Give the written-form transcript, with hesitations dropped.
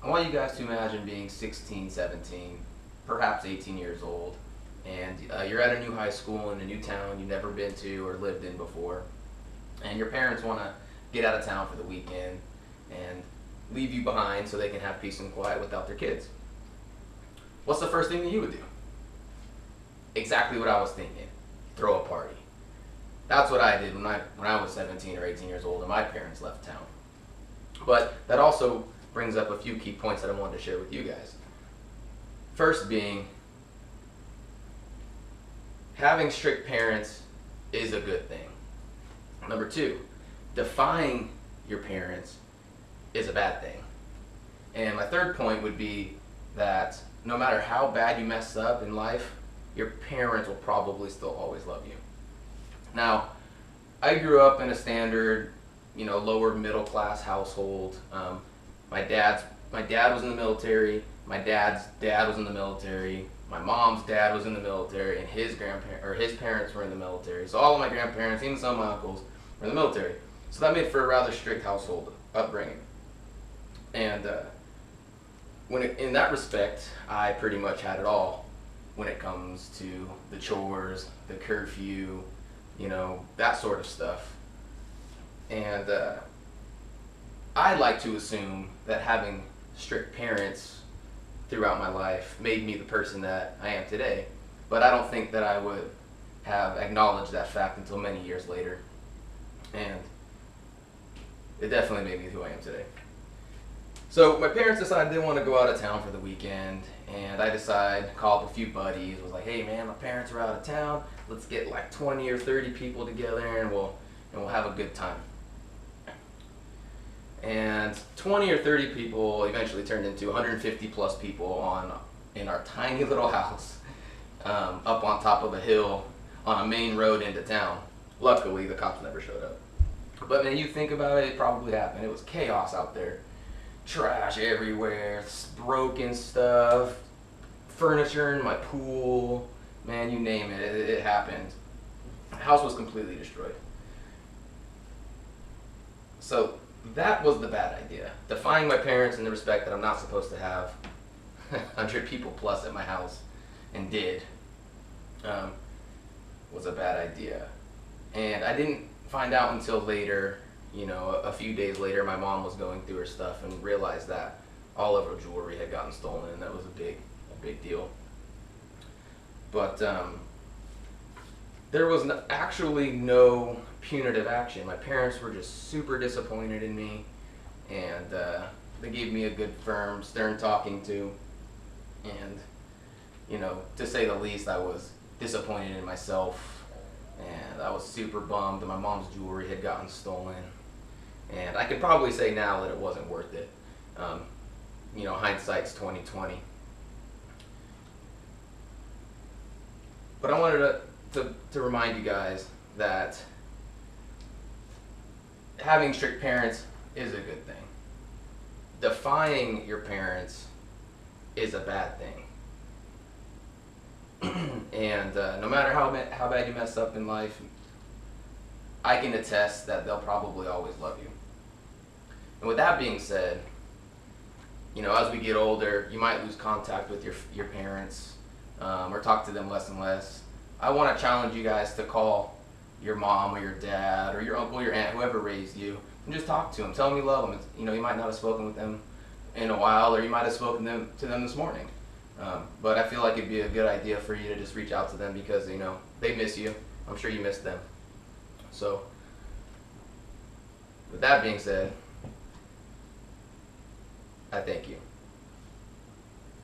I want you guys to imagine being 16, 17, perhaps 18 years old, and you're at a new high school in a new town you've never been to or lived in before, and your parents want to get out of town for the weekend and leave you behind so they can have peace and quiet without their kids. What's the first thing that you would do? Exactly what I was thinking. Throw a party. That's what I did when I was 17 or 18 years old and my parents left town. But that also brings up a few key points that I wanted to share with you guys. First being, having strict parents is a good thing. Number two, defying your parents is a bad thing. And my third point would be that no matter how bad you mess up in life, your parents will probably still always love you. Now, I grew up in a standard, lower middle class household. My dad was in the military. My dad's dad was in the military. My mom's dad was in the military, and his parents were in the military. So all of my grandparents, even some of my uncles, were in the military. So that made for a rather strict household upbringing. And in that respect, I pretty much had it all when it comes to the chores, the curfew, that sort of stuff. And I like to assume that having strict parents throughout my life made me the person that I am today. But I don't think that I would have acknowledged that fact until many years later. And it definitely made me who I am today. So my parents decided they want to go out of town for the weekend, and I called a few buddies, was like, hey man, my parents are out of town, let's get like 20 or 30 people together and we'll have a good time. And 20 or 30 people eventually turned into 150 plus people in our tiny little house up on top of a hill on a main road into town. Luckily, the cops never showed up. But man, you think about it, it probably happened. It was chaos out there. Trash everywhere, broken stuff, furniture in my pool, man, you name it, it happened. The house was completely destroyed. So that was the bad idea. Defying my parents in the respect that I'm not supposed to have 100 people plus at my house, and did, was a bad idea. And I didn't find out until later, a few days later, my mom was going through her stuff and realized that all of her jewelry had gotten stolen, and that was a big deal. But there was actually no punitive action. My parents were just super disappointed in me, and they gave me a good, firm, stern talking to. And, to say the least, I was disappointed in myself, and I was super bummed that my mom's jewelry had gotten stolen. And I can probably say now that it wasn't worth it. Hindsight's 20/20. But I wanted to remind you guys that having strict parents is a good thing. Defying your parents is a bad thing. And no matter how bad you mess up in life, I can attest that they'll probably always love you. And with that being said, as we get older, you might lose contact with your parents, or talk to them less and less. I want to challenge you guys to call your mom or your dad or your uncle or your aunt, whoever raised you, and just talk to them. Tell them you love them. You might not have spoken with them in a while, or you might have spoken to them this morning. But I feel like it'd be a good idea for you to just reach out to them because, they miss you. I'm sure you miss them. So, with that being said, I thank you.